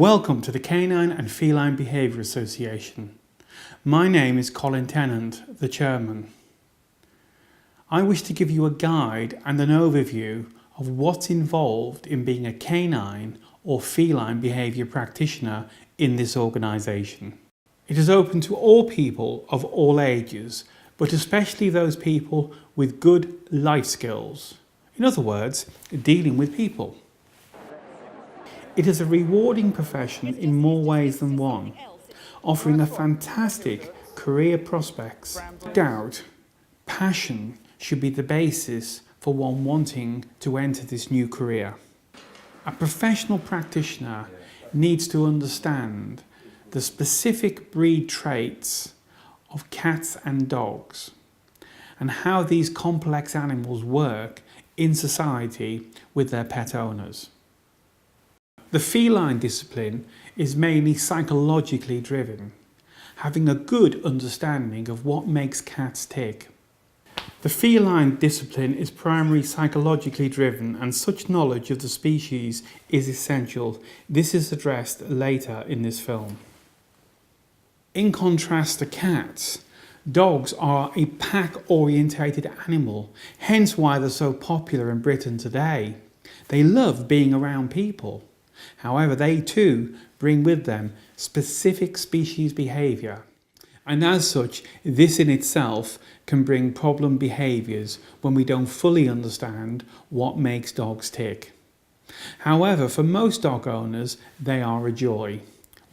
Welcome to the Canine and Feline Behaviour Association. My name is Colin Tennant, the Chairman. I wish to give you a guide and an overview of what's involved in being a canine or feline behaviour practitioner in this organisation. It is open to all people of all ages, but especially those people with good life skills. In other words, dealing with people. It is a rewarding profession in more ways than one, offering a fantastic career prospects. No doubt, passion should be the basis for one wanting to enter this new career. A professional practitioner needs to understand the specific breed traits of cats and dogs and how these complex animals work in society with their pet owners. The feline discipline is mainly psychologically driven, having a good understanding of what makes cats tick. The feline discipline is primarily psychologically driven, and such knowledge of the species is essential. This is addressed later in this film. In contrast to cats, dogs are a pack-orientated animal, hence why they're so popular in Britain today. They love being around people. However, they too bring with them specific species behaviour, and as such, this in itself can bring problem behaviours when we don't fully understand what makes dogs tick. However, for most dog owners, they are a joy.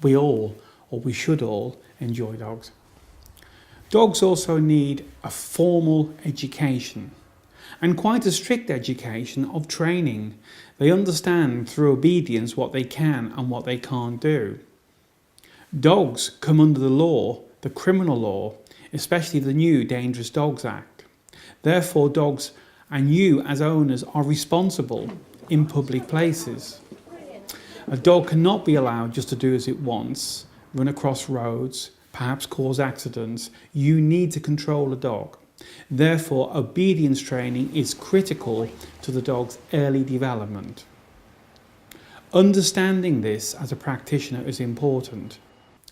We all, or we should all, enjoy dogs. Dogs also need a formal education, and quite a strict education of training. They understand through obedience what they can and what they can't do. Dogs come under the law, the criminal law, especially the new Dangerous Dogs Act. Therefore, dogs and you as owners are responsible in public places. A dog cannot be allowed just to do as it wants, run across roads, perhaps cause accidents. You need to control a dog. Therefore, obedience training is critical to the dog's early development. Understanding this as a practitioner is important.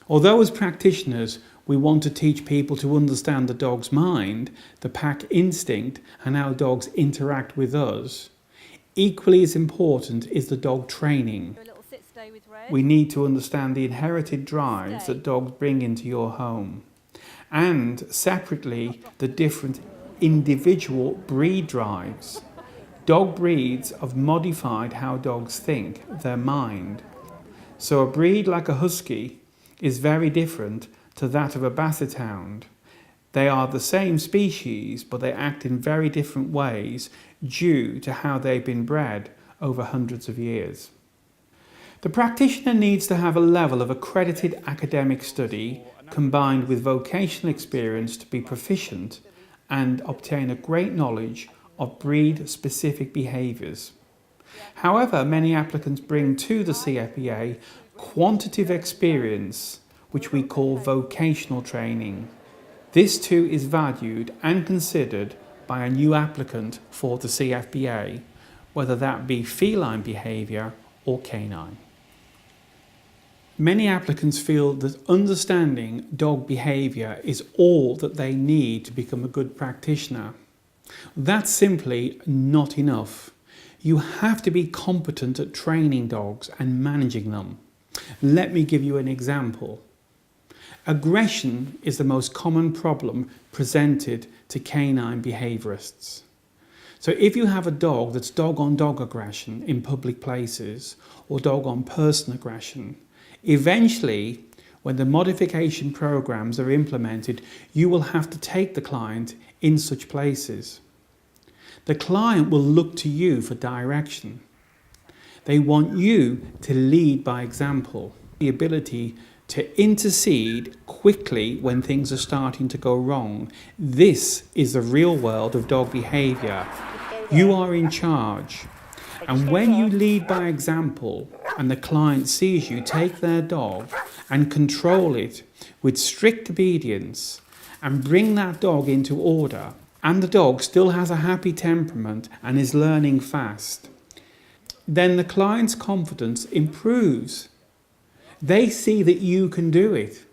Although as practitioners we want to teach people to understand the dog's mind, the pack instinct, and how dogs interact with us, equally as important is the dog training. We need to understand the inherited drives that dogs bring into your home, and separately the different individual breed drives. Dog breeds have modified how dogs think, their mind. So a breed like a husky is very different to that of a basset hound. They are the same species, but they act in very different ways due to how they've been bred over hundreds of years. The practitioner needs to have a level of accredited academic study combined with vocational experience to be proficient and obtain a great knowledge of breed-specific behaviours. However, many applicants bring to the CFBA quantitative experience, which we call vocational training. This too is valued and considered by a new applicant for the CFBA, whether that be feline behaviour or canine. Many applicants feel that understanding dog behaviour is all that they need to become a good practitioner. That's simply not enough. You have to be competent at training dogs and managing them. Let me give you an example. Aggression is the most common problem presented to canine behaviourists. So if you have a dog that's dog-on-dog aggression in public places or dog-on-person aggression, eventually, when the modification programs are implemented, you will have to take the client in such places. The client will look to you for direction. They want you to lead by example. The ability to intercede quickly when things are starting to go wrong. This is the real world of dog behaviour. You are in charge. And when you lead by example and the client sees you take their dog and control it with strict obedience and bring that dog into order, and the dog still has a happy temperament and is learning fast, then the client's confidence improves. They see that you can do it.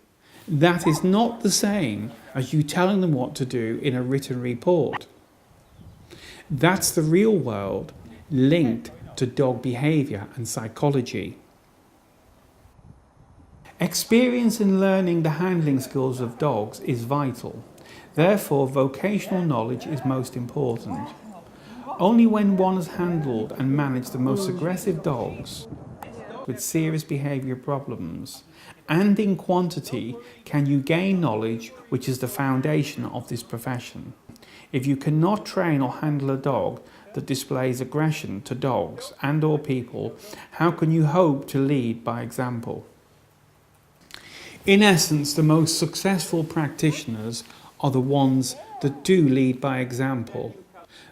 That is not the same as you telling them what to do in a written report. That's the real world linked to dog behaviour and psychology. Experience in learning the handling skills of dogs is vital. Therefore, vocational knowledge is most important. Only when one has handled and managed the most aggressive dogs with serious behaviour problems and in quantity can you gain knowledge which is the foundation of this profession. If you cannot train or handle a dog that displays aggression to dogs and or people, how can you hope to lead by example? In essence, the most successful practitioners are the ones that do lead by example.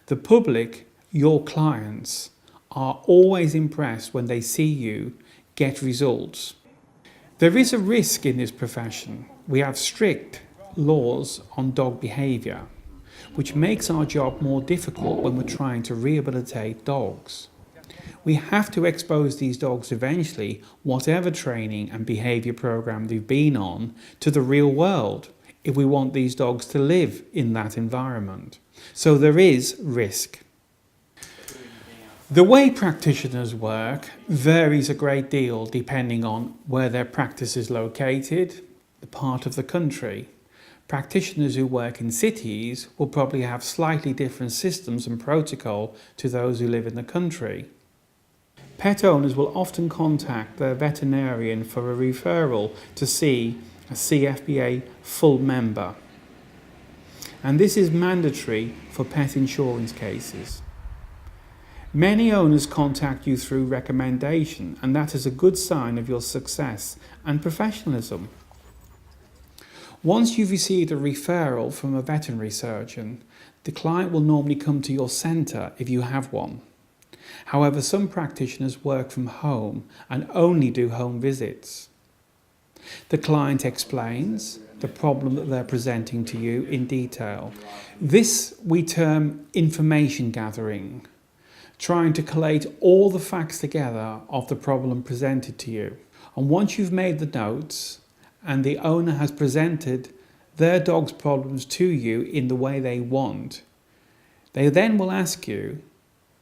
The public, your clients, are always impressed when they see you get results. There is a risk in this profession. We have strict laws on dog behaviour, which makes our job more difficult when we're trying to rehabilitate dogs. We have to expose these dogs eventually, whatever training and behaviour programme they've been on, to the real world if we want these dogs to live in that environment. So there is risk. The way practitioners work varies a great deal depending on where their practice is located, the part of the country. Practitioners who work in cities will probably have slightly different systems and protocol to those who live in the country. Pet owners will often contact their veterinarian for a referral to see a Cfba full member. And this is mandatory for pet insurance cases. Many owners contact you through recommendation, and that is a good sign of your success and professionalism. Once you've received a referral from a veterinary surgeon, the client will normally come to your centre if you have one. However, some practitioners work from home and only do home visits. The client explains the problem that they're presenting to you in detail. This we term information gathering, trying to collate all the facts together of the problem presented to you. And once you've made the notes and the owner has presented their dog's problems to you in the way they want, they then will ask you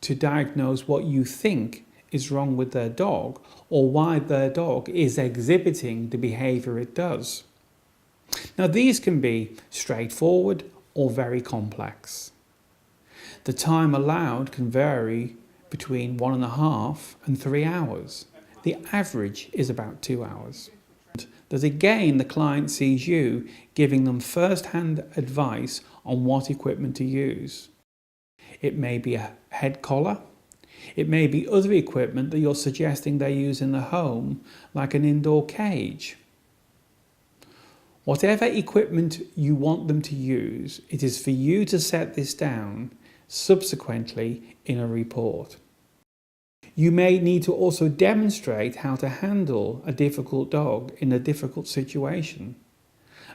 to diagnose what you think is wrong with their dog or why their dog is exhibiting the behaviour it does. Now, these can be straightforward or very complex. The time allowed can vary between 1.5 and 3 hours. The average is about 2 hours. That again, the client sees you giving them first-hand advice on what equipment to use. It may be a head collar. It may be other equipment that you're suggesting they use in the home, like an indoor cage. Whatever equipment you want them to use, it is for you to set this down subsequently in a report. You may need to also demonstrate how to handle a difficult dog in a difficult situation.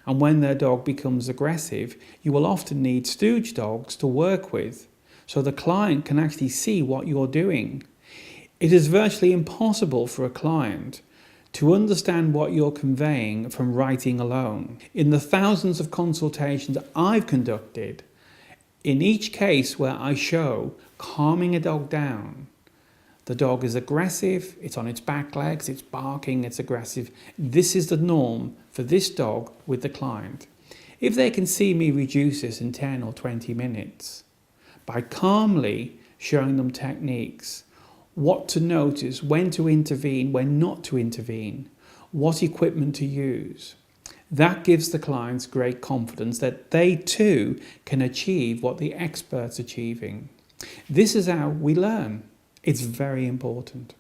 And when their dog becomes aggressive, you will often need stooge dogs to work with, so the client can actually see what you're doing. It is virtually impossible for a client to understand what you're conveying from writing alone. In the thousands of consultations I've conducted, in each case where I show calming a dog down, the dog is aggressive, it's on its back legs, it's barking, it's aggressive. This is the norm for this dog with the client. If they can see me reduce this in 10 or 20 minutes, by calmly showing them techniques, what to notice, when to intervene, when not to intervene, what equipment to use, that gives the clients great confidence that they too can achieve what the expert's achieving. This is how we learn. It's very important.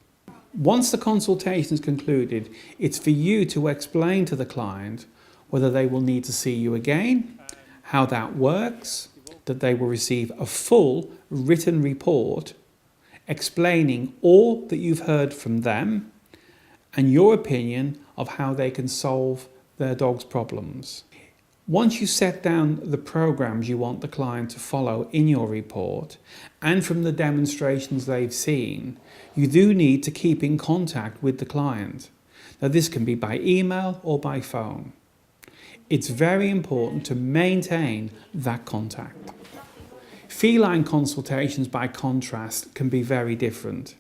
Once the consultation is concluded, it's for you to explain to the client whether they will need to see you again, how that works, that they will receive a full written report explaining all that you've heard from them and your opinion of how they can solve their dog's problems. Once you set down the programs you want the client to follow in your report, and from the demonstrations they've seen, you do need to keep in contact with the client Now this can be by email or by phone. It's very important to maintain that contact. Feline consultations, by contrast, can be very different.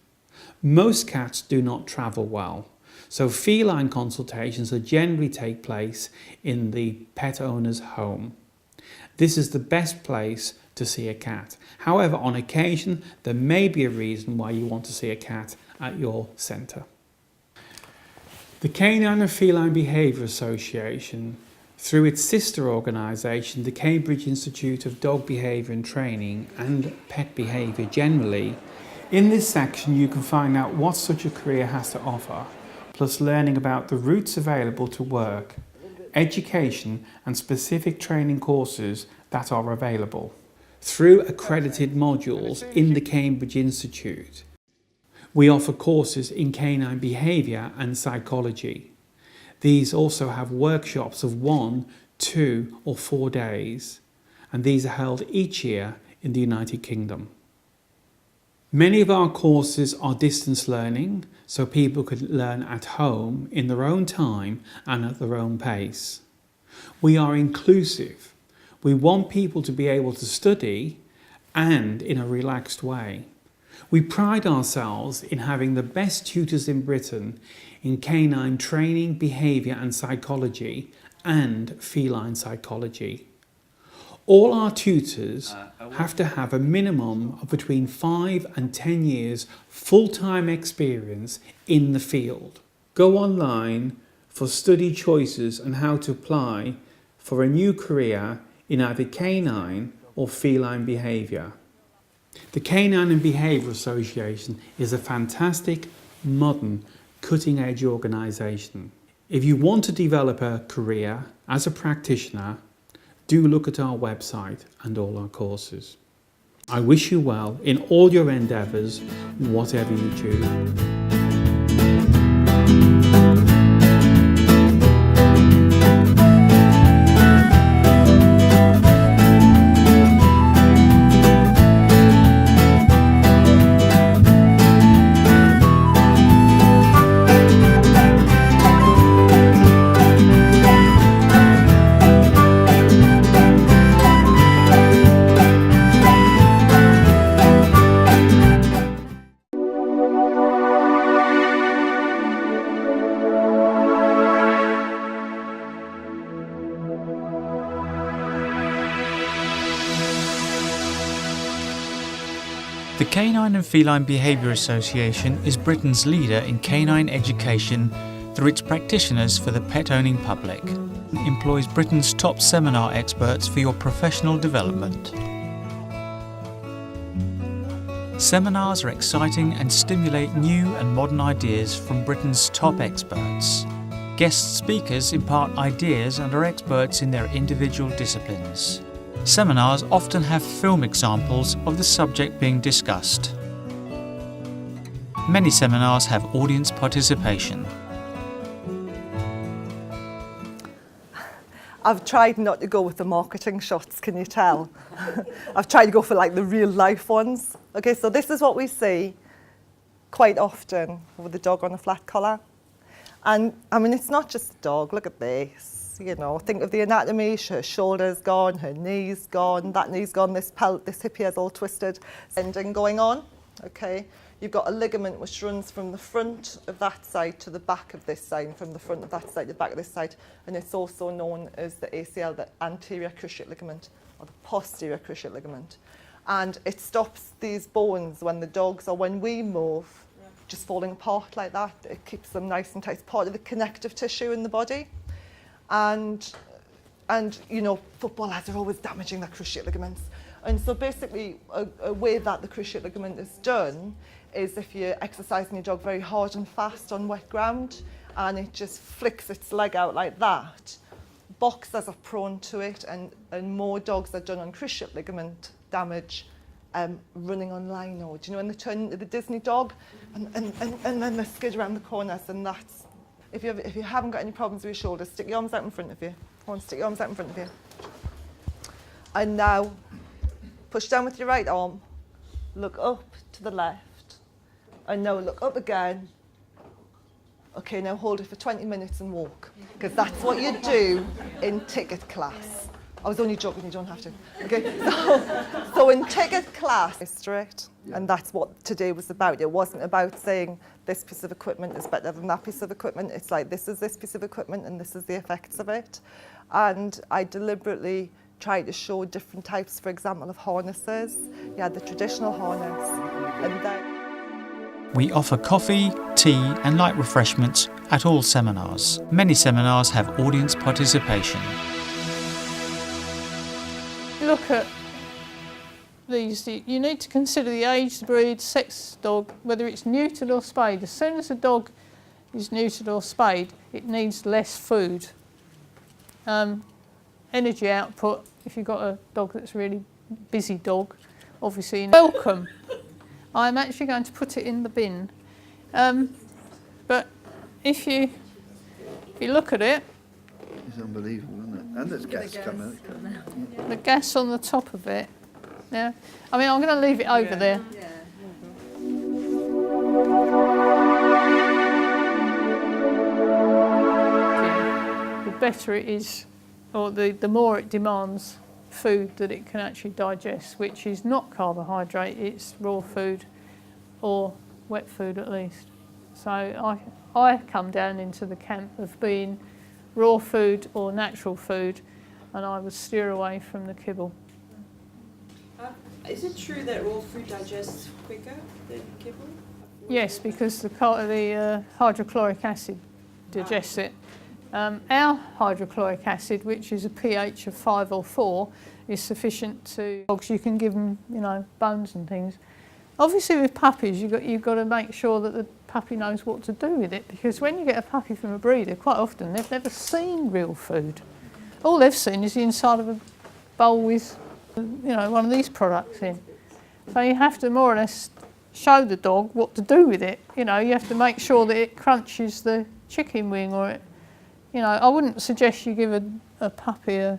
Most cats do not travel well, so feline consultations generally take place in the pet owner's home. This is the best place to see a cat. However, on occasion, there may be a reason why you want to see a cat at your centre. The Canine and Feline Behaviour Association, through its sister organisation, the Cambridge Institute of Dog Behaviour and Training and Pet Behaviour generally, in this section you can find out what such a career has to offer, plus learning about the routes available to work, education and specific training courses that are available through accredited modules in the Cambridge Institute. We offer courses in canine behaviour and psychology. These also have workshops of 1, 2 or 4 days, and these are held each year in the United Kingdom. Many of our courses are distance learning, so people can learn at home in their own time and at their own pace. We are inclusive. We want people to be able to study and in a relaxed way. We pride ourselves in having the best tutors in Britain in canine training, behaviour and psychology and feline psychology. All our tutors have to have a minimum of between 5 and 10 years full-time experience in the field. Go online for study choices and how to apply for a new career in either canine or feline behaviour. The Canine and Behaviour Association is a fantastic, modern, cutting-edge organisation. If you want to develop a career as a practitioner, do look at our website and all our courses. I wish you well in all your endeavours, whatever you choose. The Canine and Feline Behaviour Association is Britain's leader in canine education through its practitioners for the pet-owning public. It employs Britain's top seminar experts for your professional development. Seminars are exciting and stimulate new and modern ideas from Britain's top experts. Guest speakers impart ideas and are experts in their individual disciplines. Seminars often have film examples of the subject being discussed. Many seminars have audience participation. I've tried not to go with the marketing shots, can you tell? I've tried to go for like the real life ones. Okay, so this is what we see quite often with the dog on a flat collar. And I mean, it's not just the dog, look at this. You know, think of the anatomy, her shoulder's gone, her knee's gone, that knee's gone, this hip here's all twisted. Ending going on, okay? You've got a ligament which runs from the front of that side to the back of this side, and from the front of that side to the back of this side, and it's also known as the ACL, the anterior cruciate ligament, or the posterior cruciate ligament. And it stops these bones when the dogs, or when we move, just falling apart like that. It keeps them nice and tight. It's part of the connective tissue in the body. And you know, footballers are always damaging their cruciate ligaments. And so basically, a way that the cruciate ligament is done is if you're exercising your dog very hard and fast on wet ground, and it just flicks its leg out like that. Boxers are prone to it, and more dogs are done on cruciate ligament damage running on lino. Do you know when they turn into the Disney dog and then they skid around the corners? And that's, if you haven't got any problems with your shoulders, stick your arms out in front of you. Go on, stick your arms out in front of you. And now, push down with your right arm, look up to the left, and now look up again, Okay, now hold it for 20 minutes and walk, because that's what you do in ticket class. I was only joking, you don't have to. Okay, so in ticket class, it's strict, and that's what today was about. It wasn't about saying this piece of equipment is better than that piece of equipment. It's like, this is this piece of equipment and this is the effects of it. And I deliberately tried to show different types, for example, of harnesses. You had the traditional harness, and then We offer coffee, tea and light refreshments at all seminars. Many seminars have audience participation. Look at these, you need to consider the age, the breed, sex dog, whether it's neutered or spayed. As soon as a dog is neutered or spayed, it needs less food. Energy output, if you've got a dog that's a really busy dog, obviously welcome. I'm actually going to put it in the bin. But if you look at it, it's unbelievable, isn't it? And there's gas coming out. the gas on the top of it, yeah. I mean, I'm going to leave it over there. The better it is, or the more it demands food that it can actually digest, which is not carbohydrate, it's raw food or wet food at least. So I come down into the camp of being raw food or natural food, and I would steer away from the kibble. Is it true that raw food digests quicker than kibble? Yes, because the hydrochloric acid digests it. Our hydrochloric acid, which is a pH of 5 or 4, is sufficient to dogs. You can give them, you know, bones and things. Obviously, with puppies, you've got to make sure that the puppy knows what to do with it, because when you get a puppy from a breeder, quite often they've never seen real food. All they've seen is the inside of a bowl with, you know, one of these products in. So you have to more or less show the dog what to do with it. You know, you have to make sure that it crunches the chicken wing, or it, you know, I wouldn't suggest you give a puppy a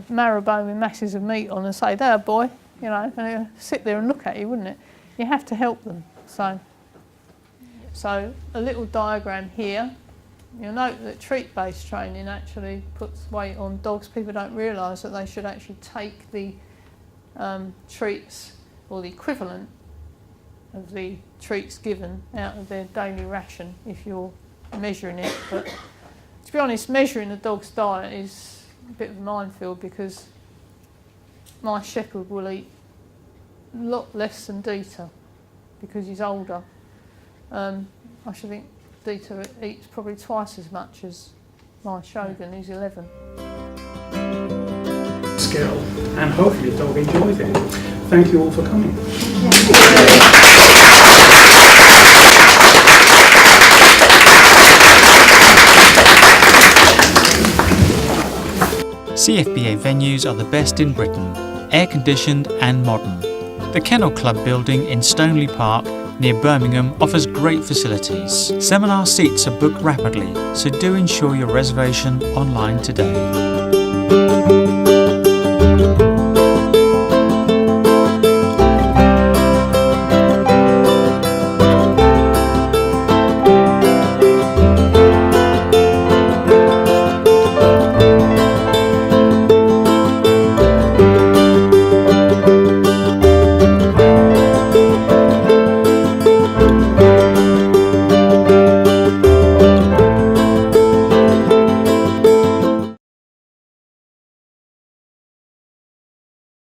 marrow bone with masses of meat on and say, "There, boy," you know, and it'll sit there and look at you, wouldn't it? You have to help them. So a little diagram here. You'll note that treat-based training actually puts weight on dogs. People don't realise that they should actually take the treats, or the equivalent of the treats given, out of their daily ration if you're measuring it. But to be honest, measuring a dog's diet is a bit of a minefield, because my shepherd will eat a lot less than Dieter because he's older. I should think Dieter eats probably twice as much as my Shogun, who's 11. Skill, and hopefully the dog enjoys it. Thank you all for coming. CFBA venues are the best in Britain, air-conditioned and modern. The Kennel Club building in Stoneleigh Park near Birmingham offers great facilities. Seminar seats are booked rapidly, so do ensure your reservation online today.